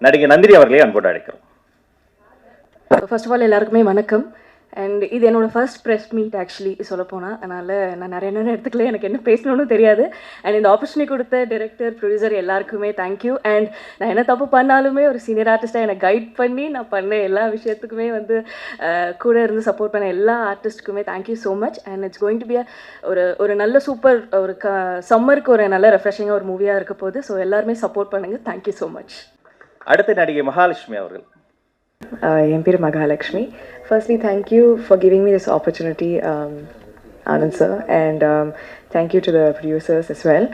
நடிகை நந்தினி அவர்களை அன்போடு அழைக்கிறோம். ஃபர்ஸ்ட் ஆஃப் ஆல் எல்லாருக்குமே வணக்கம். அண்ட் இது என்னோடய ஃபர்ஸ்ட் ப்ரெஸ் மீட் ஆக்சுவலி சொல்லப்போனால். அதனால் நான் நிறைய நேரம் எடுத்துக்கல, எனக்கு என்ன பேசணும்னு தெரியாது. அண்ட் இந்த ஆப்பர்ச்சுனிட்டி கொடுத்த டைரக்டர், ப்ரொடியூசர் எல்லாருக்குமே தேங்க்யூ. அண்ட் நான் என்ன தப்பு பண்ணாலுமே ஒரு சீனியர் ஆர்டிஸ்ட்டாக என்னை கைட் பண்ணி நான் பண்ண எல்லா விஷயத்துக்குமே வந்து கூட இருந்து சப்போர்ட் பண்ண எல்லா ஆர்டிஸ்ட்டுக்குமே thank you so much. And it's going to be ஒரு நல்ல சூப்பர் ஒரு சம்மருக்கு ஒரு நல்ல ரெஃப்ரெஷிங்காக ஒரு மூவியாக இருக்க போகுது. ஸோ எல்லாருமே சப்போர்ட் பண்ணுங்கள். Thank you so much. அடுத்த நடிகை மகாலட்சுமி அவர்கள். என் பேர் Mahalakshmi. Firstly, thank you for giving me this opportunity, Anand sir, and thank you to the producers as well.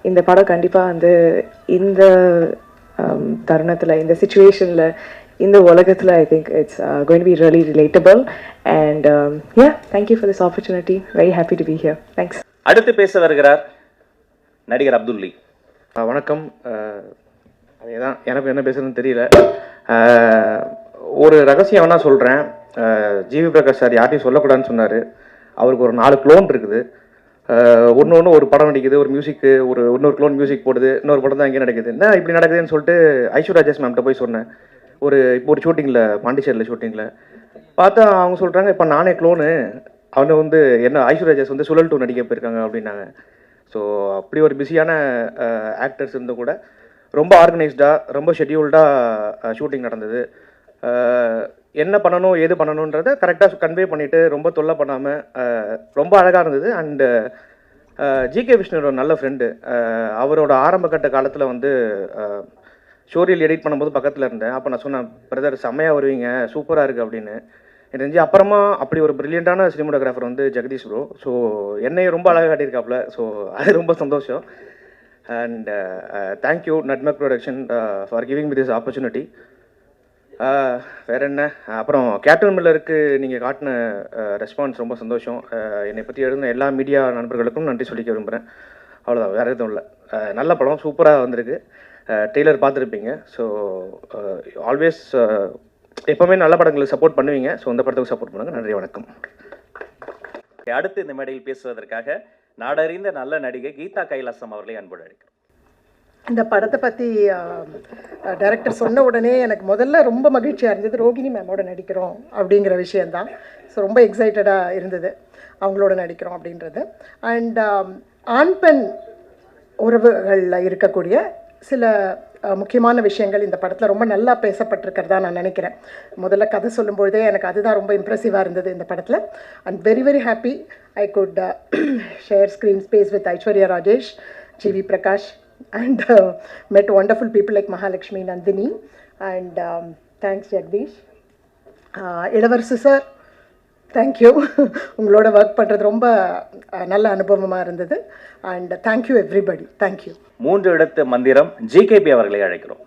இந்த படம் கண்டிப்பாக வந்து இந்த தருணத்தில், இந்த சுச்சுவேஷனில், இந்த உலகத்தில் I think it's going to be really relatable, and yeah, thank you for this opportunity. Very happy to be here. Thanks. அடுத்து பேச வருகிறார் நடிகர் அப்துல்லி. வணக்கம். அதேதான், எனக்கு என்ன பேசுறதுன்னு தெரியல. ஒரு ரகசியம் வேணா சொல்கிறேன். ஜிவி பிரகாஷ் சார் யார்ட்டையும் சொல்லக்கூடாதுன்னு சொன்னார். அவருக்கு ஒரு 4 க்ளோன் இருக்குது. ஒன்று ஒரு படம் நடிக்குது, ஒரு மியூசிக்கு, இன்னொரு க்ளோன் மியூசிக் போடுது, இன்னொரு படம் தான் இங்கே நடக்குது. என்ன இப்படி நடக்குதுன்னு சொல்லிட்டு ஐஸ்வர்யா ராஜேஷ் மேம்கிட்ட போய் சொன்னேன். இப்போ ஒரு ஷூட்டிங்கில், பாண்டிச்சேரியில் ஷூட்டிங்கில் பார்த்தா அவங்க சொல்கிறாங்க, இப்போ நானே க்ளோனு, அவனை வந்து என்ன ஐஸ்வர்யா ராஜேஷ் வந்து சுழல் 2 நடிக்க போயிருக்காங்க அப்படின்னாங்க. ஸோ அப்படி ஒரு பிஸியான ஆக்டர்ஸ் இருந்து கூட ரொம்ப ஆர்கனைஸ்டாக, ரொம்ப ஷெட்யூல்டாக ஷூட்டிங் நடந்தது. என்ன பண்ணணும், ஏது பண்ணணுன்றதை கரெக்டாக கன்வே பண்ணிவிட்டு, ரொம்ப தொல்லை பண்ணாமல் ரொம்ப அழகாக இருந்தது. அண்டு ஜிகே விஷ்ணு ஒரு நல்ல ஃப்ரெண்டு. அவரோட ஆரம்ப கட்ட காலத்தில் வந்து ஸ்டோரியில் எடிட் பண்ணும்போது பக்கத்தில் இருந்தேன். அப்போ நான் சொன்னேன், பிரதர் செம்மையாக வருவீங்க, சூப்பராக இருக்குது அப்படின்னு. எனக்கு தெரிஞ்சு அப்புறமா அப்படி ஒரு ப்ரில்லியண்டான சினிமோட்டோகிராஃபர் வந்து ஜெகதீஷ் ப்ரோ. ஸோ என்னையும் ரொம்ப அழகாக காட்டியிருக்காப்புல. ஸோ அது ரொம்ப சந்தோஷம். And thank you நட்மக் production for giving me this opportunity. வேறு என்ன, அப்புறம் கேப்டன் மில்லருக்கு நீங்கள் காட்டின ரெஸ்பான்ஸ் ரொம்ப சந்தோஷம். என்னை பற்றி எழுதின எல்லா மீடியா நண்பர்களுக்கும் நன்றி சொல்லிக்க விரும்புகிறேன். அவ்வளோதான், வேறு எதுவும் இல்லை. நல்ல படம், சூப்பராக வந்திருக்கு. ட்ரெய்லர் பார்த்துருப்பீங்க. ஸோ ஆல்வேஸ் எப்போவுமே நல்ல படங்களுக்கு சப்போர்ட் பண்ணுவீங்க. ஸோ இந்த படத்துக்கு சப்போர்ட் பண்ணுங்கள். நன்றி, வணக்கம். அடுத்து இந்த மேடையில் பேசுவதற்காக நாடறிந்த நல்ல நடிகை கீதா கைலாசம் அவர்களை அன்போடு அழைக்கிறோம். இந்த படத்தை பற்றி டைரக்டர் சொன்ன உடனே எனக்கு முதல்ல ரொம்ப மகிழ்ச்சியாக இருந்தது. ரோகிணி மேமோட நடிக்கிறோம் அப்படிங்கிற விஷயந்தான். ஸோ ரொம்ப எக்ஸைட்டடாக இருந்தது அவங்களோட நடிக்கிறோம் அப்படின்றது. அண்ட் ஆண் பெண் உறவுகளில் இருக்கக்கூடிய சில முக்கியமான விஷயங்கள் இந்த படத்தில் ரொம்ப நல்லா பேசப்பட்டிருக்கிறதா நான் நினைக்கிறேன். முதல்ல கதை சொல்லும்பொழுதே எனக்கு அதுதான் ரொம்ப இம்ப்ரெசிவாக இருந்தது இந்த படத்தில். And very very happy I could share screen space with Aishwarya Rajesh, GV Prakash, and met wonderful people like Mahalakshmi, Nandini, and thanks Jagdish. Ilavarasu sir, thank you. உங்களோட ஒர்க் பண்ணுறது ரொம்ப நல்ல அனுபவமாக இருந்தது. And thank you everybody, thank you. 3 இடத்து மந்திரம் ஜிகேபி அவர்களை அழைக்கிறோம்.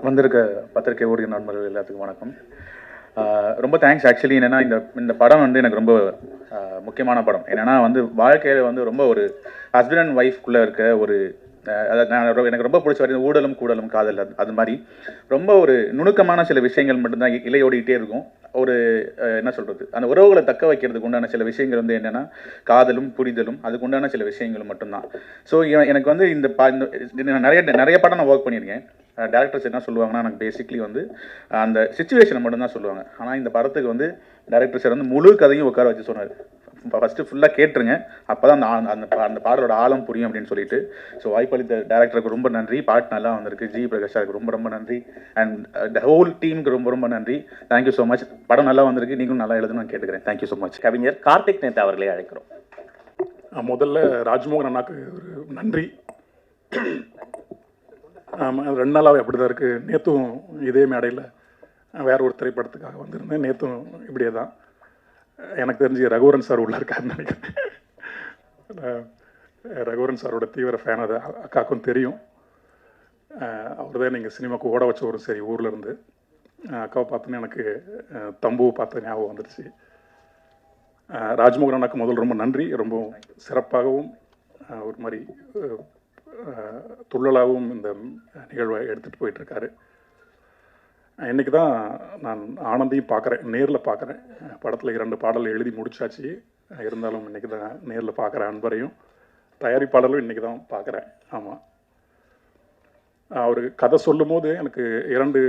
வந்திருக்க பத்திரிகை ஊழிய நண்பர்கள் எல்லாத்துக்கும் வணக்கம். ரொம்ப தேங்க்ஸ். ஆக்சுவலி என்னென்னா, இந்த படம் வந்து எனக்கு ரொம்ப முக்கியமான படம். என்னென்னா வந்து வாழ்க்கையில் வந்து ரொம்ப ஒரு ஹஸ்பண்ட் அண்ட் ஒய்ஃப்குள்ளே இருக்க ஒரு எனக்கு ரொம்ப பிடிச்ச வரைக்கும் ஊடலும் கூடலும் காதல், அது மாதிரி ரொம்ப ஒரு நுணுக்கமான சில விஷயங்கள் மட்டும்தான் இலையோடிக்கிட்டே இருக்கும். ஒரு என்ன சொல்கிறது, அந்த உறவுகளை தக்க வைக்கிறதுக்கு உண்டான சில விஷயங்கள் வந்து என்னென்னா காதலும் புரிதலும், அதுக்கு உண்டான சில விஷயங்கள் மட்டும்தான். ஸோ எனக்கு வந்து நிறைய படம் நான் ஒர்க் பண்ணியிருக்கேன். டேரக்டர்ஸ் என்ன சொல்லுவாங்கன்னா, எனக்கு பேசிக்லி வந்து அந்த சிச்சுவேஷனை மட்டும்தான் சொல்லுவாங்க. ஆனால் இந்த படத்துக்கு வந்து டேரக்டர் சார் வந்து முழு கதையும் உட்கார வச்சு சொன்னார். ஃபஸ்ட்டு ஃபுல்லாக கேட்டுருங்க, அப்போ தான் அந்த பாடலோட ஆழம் புரியும் அப்படின்னு சொல்லிட்டு. ஸோ வாய்ப்பளித்த டேரக்டருக்கு ரொம்ப நன்றி. பாட்டு நல்லா வந்திருக்கு. ஜி பிரகாஷ் சாருக்கு ரொம்ப ரொம்ப நன்றி. அண்ட் த ஹோல் டீமுக்கு ரொம்ப ரொம்ப நன்றி. Thank you so much. படம் நல்லா வந்திருக்கு, நீங்களும் நல்லா எழுதுன்னு நான் கேட்டுக்கிறேன். Thank you so much. கவிஞர் கார்த்திக் நேதா அவர்களை அழைக்கிறோம். முதல்ல ராஜ்மோகன் அண்ணாக்கு ஒரு நன்றி. 2 நாளாகவே அப்படி தான் இருக்குது. நேற்றும் இதே மேடையில் வேற ஒரு திரைப்படத்துக்காக வந்திருந்தேன். நேற்றும் இப்படியே தான். எனக்கு தெரிஞ்சு ரகுவரன் சார் உள்ள இருக்காருன்னு நினைக்கிறேன். ரகுவரன் சாரோட தீவிர ஃபேன், அது அக்காவுக்கும் தெரியும். அவர் தான் நீங்கள் சினிமாவுக்கு ஓட வச்சவரும் சரி ஊரில் இருந்து. அக்காவை பார்த்தோன்னே எனக்கு தம்புவை பார்த்த ஞாபகம் வந்துடுச்சு. ராஜ்மோகன் அண்ணாக்கு முதல் ரொம்ப நன்றி. ரொம்ப சிறப்பாகவும் ஒரு மாதிரி துள்ளலாகவும் இந்த நிகழ்வை எடுத்துகிட்டு போயிட்டுருக்காரு. இன்றைக்கி தான் நான் ஆனந்தையும் பார்க்குறேன், நேரில் பார்க்குறேன். படத்தில் 2 பாடல் எழுதி முடிச்சாச்சு. இருந்தாலும் இன்றைக்கி தான் நேரில் பார்க்குறேன். அன்பரையும் தயாரிப்பாளரும் இன்றைக்கி தான் பார்க்குறேன். ஆமாம், அவர் கதை சொல்லும்போது எனக்கு 2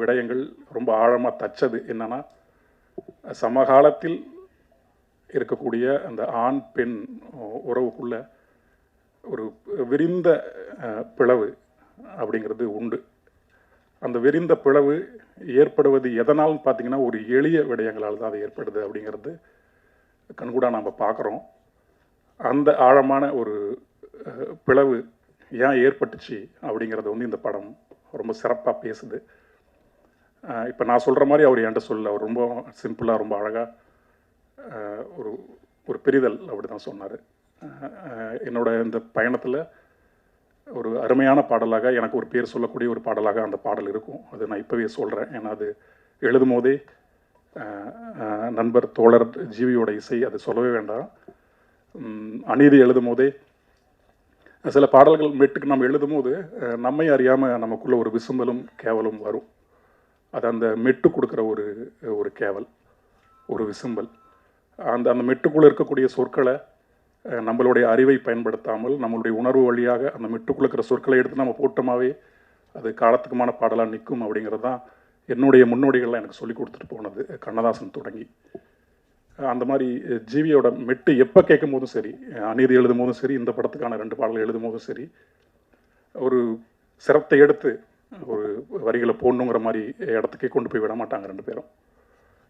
விடயங்கள் ரொம்ப ஆழமாக தச்சது. என்னென்னா, சமகாலத்தில் இருக்கக்கூடிய அந்த ஆண் பெண் உறவுக்குள்ள ஒரு விரிந்த பிளவு அப்படிங்கிறது உண்டு. அந்த விரிந்த பிளவு ஏற்படுவது எதனால்னு பார்த்தீங்கன்னா, ஒரு எளிய விடயங்களால் தான் அது ஏற்படுது அப்படிங்கிறது கண்கூடா நாம் பார்க்குறோம். அந்த ஆழமான ஒரு பிளவு ஏன் ஏற்பட்டுச்சு அப்படிங்கிறது வந்து இந்த படம் ரொம்ப சிறப்பாக பேசுது. இப்போ நான் சொல்கிற மாதிரி அவர் என்கிட்ட சொல்ல, அவர் ரொம்ப சிம்பிளாக ரொம்ப அழகாக ஒரு ஒரு பிரிதல் அப்படி தான் சொன்னார். என்னோட இந்த பயணத்தில் ஒரு அருமையான பாடலாக, எனக்கு ஒரு பேர் சொல்லக்கூடிய ஒரு பாடலாக அந்த பாடல் இருக்கும். அது நான் இப்போவே சொல்கிறேன். ஏன்னா அது எழுதும் போதே நண்பர் தோழர் ஜீவியோட இசை, அது சொல்லவே வேண்டாம். அநீதி எழுதும் போதே சில பாடல்கள் மெட்டுக்கு நம்ம எழுதும் போது நம்மை அறியாமல் நமக்குள்ள ஒரு விசும்பலும் கேவலும் வரும். அது அந்த மெட்டு கொடுக்குற ஒரு கேவல், ஒரு விசும்பல். அந்த மெட்டுக்குள்ளே இருக்கக்கூடிய சொற்களை நம்மளுடைய அறிவை பயன்படுத்தாமல் நம்மளுடைய உணர்வு வழியாக அந்த மெட்டுக்குள்ள இருக்கிற சொற்களை எடுத்து நம்ம போட்டோமாவே அது காலத்துக்குமான பாடலாக நிற்கும். அப்படிங்கிறது தான் என்னுடைய முன்னோடிகள்லாம் எனக்கு சொல்லி கொடுத்துட்டு போனது, கண்ணதாசன் தொடங்கி. அந்த மாதிரி ஜீவியோட மெட்டு எப்போ கேட்கும் போதும் சரி, அநீதி எழுதும் போதும் சரி, இந்த படத்துக்கான 2 பாடல்கள் எழுதும் போதும் சரி, ஒரு சிரத்தை எடுத்து ஒரு வரிகளை போடணுங்கிற மாதிரி இடத்துக்கே கொண்டு போய் விட மாட்டாங்க 2 பேரும்.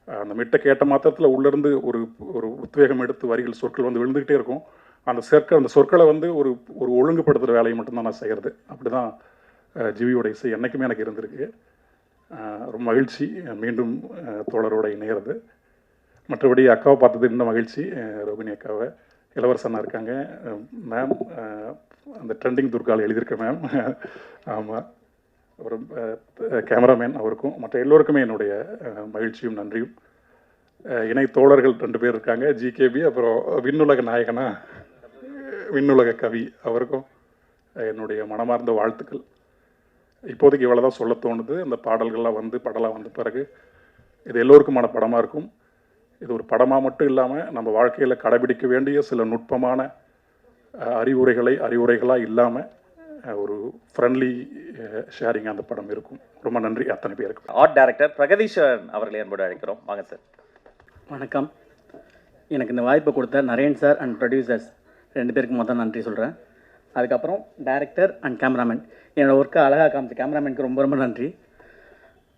அந்த மெட்டை கேட்ட மாத்திரத்தில் உள்ளேருந்து ஒரு ஒரு உத்வேகம் எடுத்து வரிகள் சொற்கள் வந்து விழுந்துக்கிட்டே இருக்கும். அந்த சொற்களை வந்து ஒரு ஒரு ஒழுங்குபடுத்துகிற வேலையை மட்டும்தான் நான் செய்கிறது. அப்படி தான் ஜீவியோட இசை என்றைக்குமே எனக்கு இருந்திருக்கு. ரொம்ப மகிழ்ச்சி மீண்டும் தோழரோட இணையிறது. மற்றபடி அக்காவை பார்த்தது இன்னும் மகிழ்ச்சி. ரோகிணி அக்காவை, இளவரசனாக இருக்காங்க மேம், அந்த ட்ரெண்டிங் துர்காவில் எழுதியிருக்க மேம். ஆமாம், ஒரு கேமராமேன் அவருக்கும் மற்ற எல்லோருக்குமே என்னுடைய மகிழ்ச்சியும் நன்றியும். இணை தோழர்கள் 2 பேர் இருக்காங்க, ஜிகேபி, அப்புறம் விண்ணுலக நாயகனா விண்ணுலக கவி, அவருக்கும் என்னுடைய மனமார்ந்த வாழ்த்துக்கள். இப்போதைக்கு இவ்வளோ தான் சொல்ல தோணுது. அந்த பாடல்கள்லாம் வந்து படலாம் வந்த பிறகு இது எல்லோருக்குமான படமாக இருக்கும். இது ஒரு படமாக மட்டும் இல்லாமல் நம்ம வாழ்க்கையில் கடைபிடிக்க வேண்டிய சில நுட்பமான அறிவுரைகளாக இல்லாமல் ஒரு ஃப்ரெண்ட்லி ஷேரிங் அந்த படம் இருக்கும். ரொம்ப நன்றி அத்தனை பேருக்கு. ஆர்ட் டைரக்டர் பிரகதீஸ்வரன் அவர்களை அன்போடு அழைக்கிறோம். வாங்க சார். வணக்கம். எனக்கு இந்த வாய்ப்பை கொடுத்த நரேன் சார் அண்ட் ப்ரொடியூசர்ஸ் 2 பேருக்கு மொத்தம் நன்றி சொல்கிறேன். அதுக்கப்புறம் டைரக்டர் அண்ட் கேமராமேன், என்னோடய ஒர்க்கை அழகாக காமிச்ச கேமராமேனுக்கு ரொம்ப ரொம்ப நன்றி.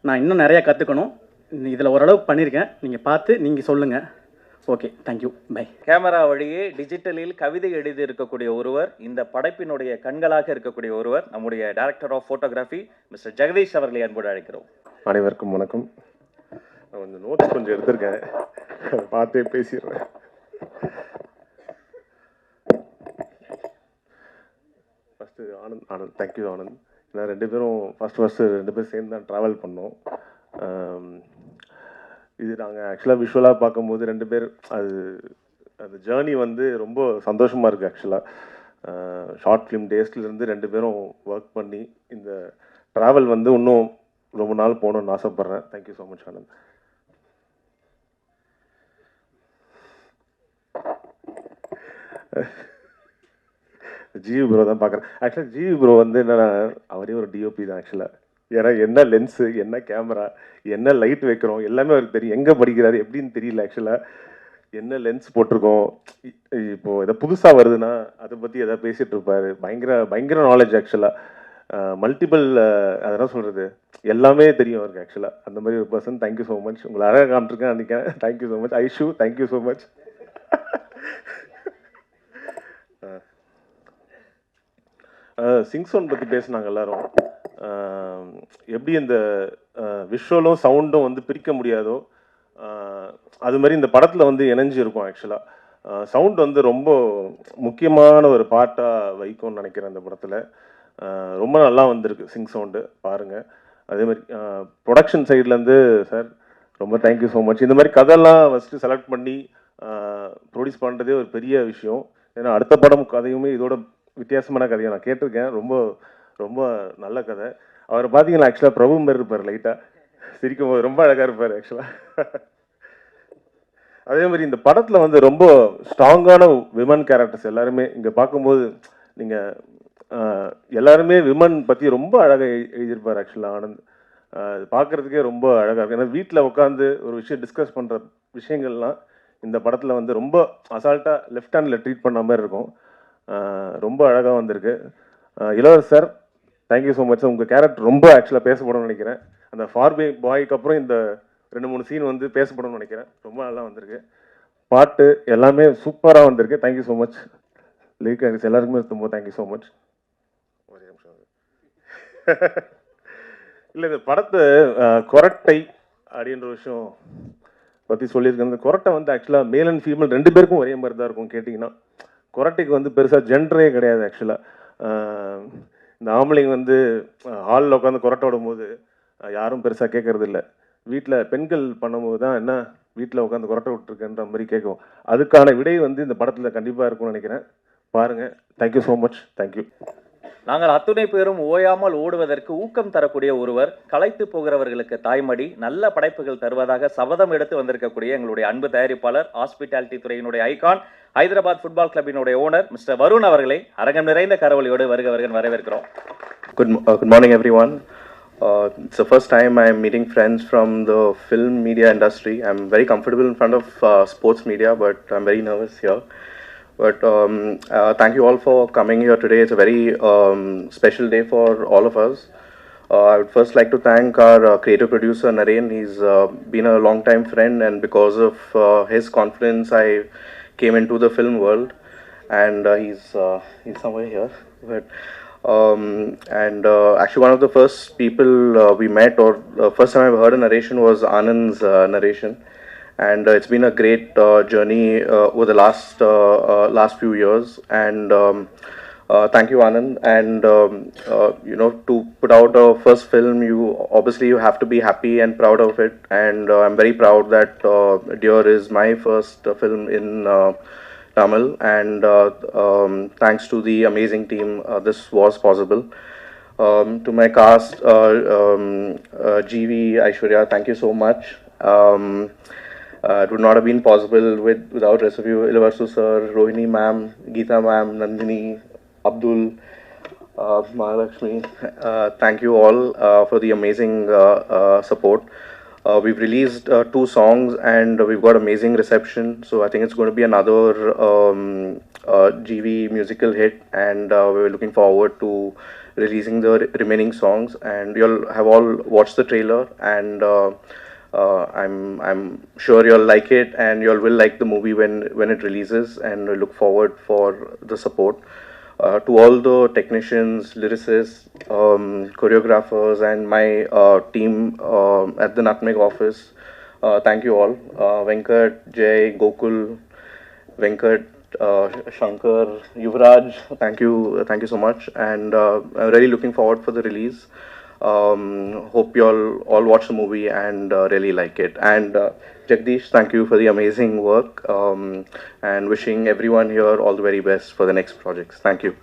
நான் இன்னும் நிறையா கற்றுக்கணும். இதில் ஓரளவுக்கு பண்ணியிருக்கேன். நீங்கள் பார்த்து நீங்கள் சொல்லுங்கள். Okay, thank you, by. கேமரா வழியே டிஜிட்டலில் கவிதை எழுதி இருக்கக்கூடிய ஒருவர், இந்த படைப்பினுடைய கண்களாக இருக்கக்கூடிய ஒருவர், நம்முடைய director of photography mister Jagadish அவர்களை அன்போடு அழைக்கிறோம். அனைவருக்கும் வணக்கம். நான் கொஞ்சம் நோட்ஸ் கொஞ்சம் எடுத்திருக்கேன், பார்த்தே பேசிடுறேன். First Anand thank you Anand. ஏன்னா 2 பேரும் ஃபஸ்ட்டு 2 பேரும் சேர்ந்து தான் ட்ராவல் பண்ணோம். இது நாங்கள் ஆக்சுவலாக விஷுவலாக பார்க்கும்போது 2 பேர் அது ஜேர்னி வந்து ரொம்ப சந்தோஷமாக இருக்குது. ஆக்சுவலாக ஷார்ட் ஃபிலிம் டேஸ்லேருந்து 2 பேரும் ஒர்க் பண்ணி இந்த ட்ராவல் வந்து இன்னும் ரொம்ப நாள் போகணுன்னு ஆசைப்பட்றேன். Thank you so much Anand. GV bro தான் பார்க்குறேன். ஆக்சுவலாக ஜிவி ப்ரோ வந்து என்னன்னா, அவரே ஒரு டிஓபி தான் ஆக்சுவலாக. ஏன்னா என்ன லென்ஸு, என்ன கேமரா, என்ன லைட் வைக்கிறோம் எல்லாமே அவருக்கு தெரியும். எங்கே படிக்கிறாரு எப்படின்னு தெரியல. ஆக்சுவலாக என்ன லென்ஸ் போட்டிருக்கோம், இப்போது எதாவது புதுசாக வருதுன்னா அதை பற்றி எதாவது பேசிகிட்டு இருப்பார். பயங்கர நாலேஜ். ஆக்சுவலாக மல்டிபிள், அதெல்லாம் சொல்கிறது எல்லாமே தெரியும் அவருக்கு. ஆக்சுவலாக அந்த மாதிரி ஒரு பர்சன். Thank you so much. உங்களை அழகாக காமிச்சிருக்கேன் நினைக்கிறேன். Thank you so much. Aishu, thank you so much. சிங்சோன் பற்றி பேசினாங்க எல்லாரும். எப்படி இந்த விஷுவலும் சவுண்டும் வந்து பிரிக்க முடியாதோ அது மாதிரி இந்த படத்தில் வந்து இணைஞ்சு இருக்கும். ஆக்சுவலாக சவுண்ட் வந்து ரொம்ப முக்கியமான ஒரு பார்ட்டாக வைக்கும்னு நினைக்கிறேன் இந்த படத்தில். ரொம்ப நல்லா வந்திருக்கு சிங் சவுண்டு, பாருங்கள். அதே மாதிரி ப்ரொடக்ஷன் சைட்லேருந்து சார் ரொம்ப தேங்க்யூ ஸோ மச். இந்த மாதிரி கதையெல்லாம் ஃபஸ்ட்டு செலக்ட் பண்ணி ப்ரொடியூஸ் பண்ணுறதே ஒரு பெரிய விஷயம். ஏன்னா அடுத்த படம் கதையுமே இதோட வித்தியாசமான கதையை நான் கேட்டிருக்கேன். ரொம்ப ரொம்ப நல்ல கதை. அவர் பார்த்தீங்கன்னா ஆக்சுவலாக பிரபு மாதிரி இருப்பார், லைட்டாக சிரிக்கும் போது ரொம்ப அழகாக இருப்பார் ஆக்சுவலாக. அதே மாதிரி இந்த படத்தில் வந்து ரொம்ப ஸ்ட்ராங்கான விமன் கேரக்டர்ஸ் எல்லாருமே இங்கே பார்க்கும்போது நீங்கள் எல்லாருமே விமன் பற்றி ரொம்ப அழகாக எழுதியிருப்பார் ஆக்சுவலாக ஆனந்த். பார்க்குறதுக்கே ரொம்ப அழகாக இருக்கும். ஏன்னா வீட்டில் உட்காந்து ஒரு விஷயம் டிஸ்கஸ் பண்ணுற விஷயங்கள்லாம் இந்த படத்தில் வந்து ரொம்ப அசால்ட்டாக லெஃப்ட் ஹேண்டில் ட்ரீட் பண்ண மாதிரி இருக்கும். ரொம்ப அழகாக வந்திருக்கு. இளவரசர் சார், தேங்க்யூ ஸோ மச். உங்கள் கேரக்டர் ரொம்ப ஆக்சுவலாக பேசப்படும்னு நினைக்கிறேன். அந்த ஃபார்பே பாய்க்கு அப்புறம் இந்த 2-3 சீன் வந்து பேசப்படும்னு நினைக்கிறேன். ரொம்ப நல்லா வந்திருக்கு. பாட்டு எல்லாமே சூப்பராக வந்திருக்கு. Thank you so much. Lyric actors எல்லாருக்குமே ரொம்ப தேங்க்யூ ஸோ மச். ஒரே நிமிஷம். இல்லை, இந்த படத்தை கொரட்டை அப்படின்ற விஷயம் பற்றி சொல்லியிருக்கேன். இந்த கொரட்டை வந்து ஆக்சுவலாக மேல் அண்ட் ஃபீமேல் 2 பேருக்கும் ஒரே மாதிரி தான் இருக்கும். கேட்டிங்கன்னா கொரட்டைக்கு வந்து பெருசாக ஜென்டரே கிடையாது ஆக்சுவலாக. இந்த ஆம்பளைங்க வந்து ஹாலில் உட்காந்து கொரட்டை விடும்போது யாரும் பெருசாக கேட்கறது இல்லை. வீட்டில் பெண்கள் பண்ணும்போது தான் என்ன வீட்டில் உட்காந்து கொரட்டை விட்டுருக்குன்ற மாதிரி கேட்கும். அதுக்கான விடை வந்து இந்த படத்தில் கண்டிப்பாக இருக்கும்னு நினைக்கிறேன். பாருங்கள். Thank you so much. தேங்க்யூ. நாங்கள் அத்துணை பேரும் ஓயாமல் ஓடுவதற்கு ஊக்கம் தரக்கூடிய ஒருவர், களைத்து போகிறவர்களுக்கு தாய்மடி, நல்ல படைப்புகள் தருவதாக சபதம் எடுத்து வந்திருக்கக்கூடிய எங்களுடைய அன்பு தயாரிப்பாளர், ஹாஸ்பிட்டாலிட்டி துறையினுடைய ஐகான், ஹைதராபாத் ஃபுட்பால் கிளப்பினுடைய ஓனர் மிஸ்டர் வருண் அவர்களை அரங்கம் நிறைந்த கரவொலியோடு வருக வரவேற்கிறோம். Good morning, everyone. It's the first time I'm meeting friends from the film media industry. I'm very comfortable in front of sports media, but I'm very nervous here. But thank you all for coming here today. It's a very special day for all of us. I would first like to thank our creative producer Naren. He's been a long time friend, and because of his confidence, I came into the film world. And he's somewhere here. But actually, one of the first people we met, or first time I heard a narration, was Anand's narration. And it's been a great journey over the last few years. And thank you, Anand. And to put out a first film, you have to be happy and proud of it. And I'm very proud that Dear is my first film in Tamil. And thanks to the amazing team, this was possible. To my cast, GV, Aishwarya, thank you so much. It would not have been possible without rest of you, Ilavarasu sir, Rohini ma'am, Geeta ma'am, Nandini, Abdul, Mahalakshmi. Thank you all for the amazing support. We've released 2 songs and we've got amazing reception. So I think it's going to be another GV musical hit, and we're looking forward to releasing the remaining songs. And you'll have all watched the trailer, and I'm sure you'll like it, and you'll will like the movie when it releases, and we look forward for the support. To all the technicians, lyricists, choreographers, and my team at the Nutmeg office, thank you all. Venkat, Jay, Gokul, Venkat, Shankar, Yuvraj, thank you so much. And I'm really looking forward for the release. Hope you all watch the movie and really like it. And Jagdish, thank you for the amazing work, and wishing everyone here all the very best for the next projects. Thank you.